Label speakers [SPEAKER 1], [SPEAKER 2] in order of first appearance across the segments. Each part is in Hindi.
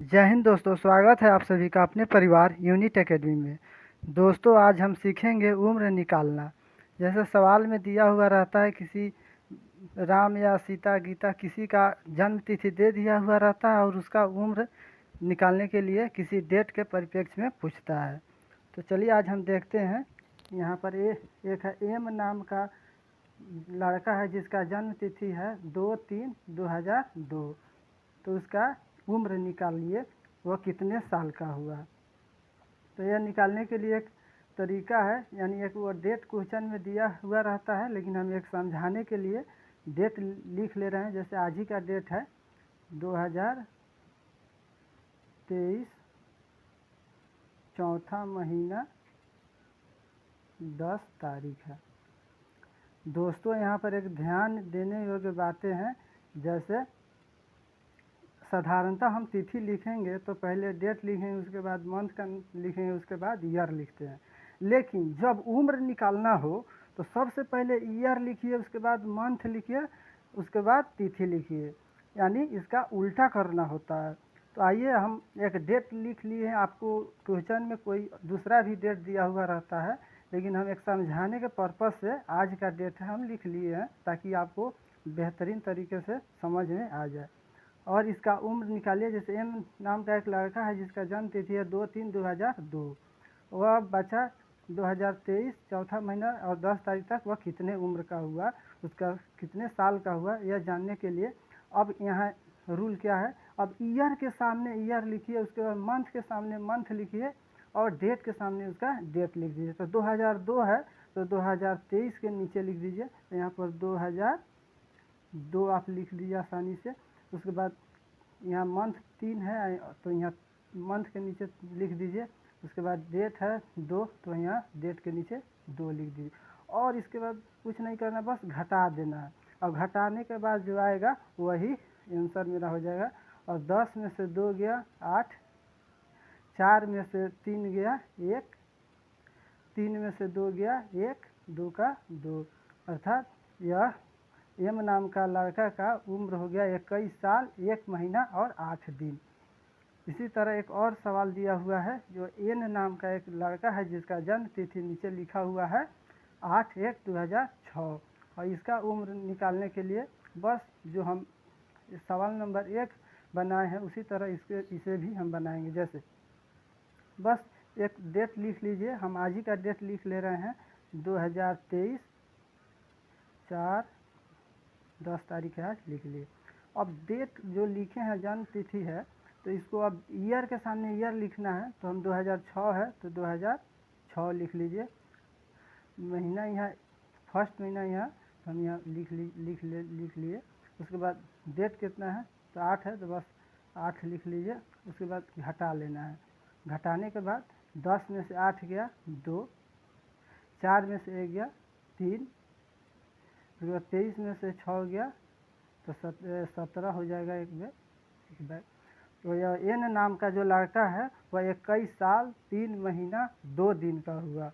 [SPEAKER 1] जय हिंद दोस्तों, स्वागत है आप सभी का अपने परिवार यूनिट एकेडमी में। दोस्तों, आज हम सीखेंगे उम्र निकालना। जैसे सवाल में दिया हुआ रहता है, किसी राम या सीता गीता किसी का जन्म तिथि दे दिया हुआ रहता है और उसका उम्र निकालने के लिए किसी डेट के परिप्रेक्ष्य में पूछता है। तो चलिए आज हम देखते हैं। यहाँ पर एक है एम नाम का लड़का है जिसका जन्म तिथि है 2/3/2002। तो उसका उम्र निकालिए, वह कितने साल का हुआ। तो यह निकालने के लिए एक तरीका है, यानी एक वो डेट क्वेश्चन में दिया हुआ रहता है, लेकिन हम एक समझाने के लिए डेट लिख ले रहे हैं। जैसे आज ही का डेट है 2023 चौथा महीना 10 तारीख है। दोस्तों, यहाँ पर एक ध्यान देने योग्य बातें हैं। जैसे साधारणतः हम तिथि लिखेंगे तो पहले डेट लिखेंगे, उसके बाद मंथ का लिखेंगे, उसके बाद ईयर लिखते हैं। लेकिन जब उम्र निकालना हो तो सबसे पहले ईयर लिखिए, उसके बाद मंथ लिखिए, उसके बाद तिथि लिखिए, यानी इसका उल्टा करना होता है। तो आइए हम एक डेट लिख लिए हैं। आपको क्वेश्चन में कोई दूसरा भी डेट दिया हुआ रहता है, लेकिन हम एक समझाने के पर्पज़ से आज का डेट है हम लिख लिए हैं, ताकि आपको बेहतरीन तरीके से समझ में आ जाए। और इसका उम्र निकालिए। जैसे एम नाम का एक लड़का है जिसका जन्म तिथि है 2/3/2002। वह बच्चा 2023 चौथा महीना और 10 तारीख तक वह कितने उम्र का हुआ, उसका कितने साल का हुआ, यह जानने के लिए अब यहाँ रूल क्या है। अब ईयर के सामने ईयर लिखिए, उसके बाद मंथ के सामने मंथ लिखिए और डेट के सामने उसका डेट लिख दीजिए। तो 2002 है तो 2023 के नीचे लिख दीजिए। तो यहाँ पर 2002 आप लिख दीजिए आसानी से। उसके बाद यहाँ मंथ 3 है तो यहाँ मंथ के नीचे लिख दीजिए। उसके बाद डेट है 2 तो यहाँ डेट के नीचे 2 लिख दीजिए। और इसके बाद कुछ नहीं करना, बस घटा देना है। और घटाने के बाद जो आएगा वही आंसर मेरा हो जाएगा। और 10 में से 2 गया 8, 4 में से 3 गया 1, 3 में से 2 गया 1, 2 का 2, अर्थात यह एम नाम का लड़का का उम्र हो गया 21 साल 1 महीना और 8 दिन। इसी तरह एक और सवाल दिया हुआ है, जो एन नाम का एक लड़का है जिसका जन्म तिथि नीचे लिखा हुआ है 8/1/2006। और इसका उम्र निकालने के लिए बस जो हम सवाल नंबर 1 बनाए हैं उसी तरह इसे भी हम बनाएंगे। जैसे बस एक डेट लिख लीजिए। हम आज ही का डेट लिख ले रहे हैं 2023 4/10 तारीख है, लिख लिए। अब डेट जो लिखे हैं जन्म तिथि है, तो इसको अब ईयर के सामने ईयर लिखना है। तो हम 2006 है तो 2006 लिख लीजिए। महीना यहाँ फर्स्ट महीना यहाँ तो हम यहाँ लिख लिए। उसके बाद डेट कितना है तो 8 है तो बस 8 लिख लीजिए। उसके बाद घटा लेना है। घटाने के बाद 10 में से 8 गया 2, 4 में से 1 गया 3, उसके बाद 23 में से 6 गया तो 17 हो जाएगा एक बैग। तो यह एन नाम का जो लड़का है वह 21 साल 3 महीना 2 दिन का हुआ।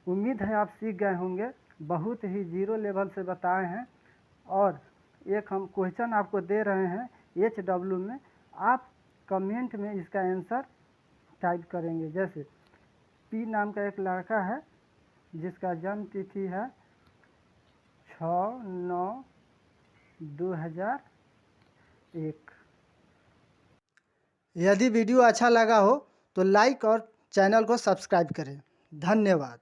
[SPEAKER 1] उम्मीद है आप सीख गए होंगे। बहुत ही जीरो लेवल से बताए हैं। और एक हम क्वेश्चन आपको दे रहे हैं HW में, आप कमेंट में इसका आंसर टाइप करेंगे। जैसे पी नाम का एक लड़का है जिसका जन्म तिथि है 6/9/2001। यदि वीडियो अच्छा लगा हो तो लाइक और चैनल को सब्सक्राइब करें। धन्यवाद।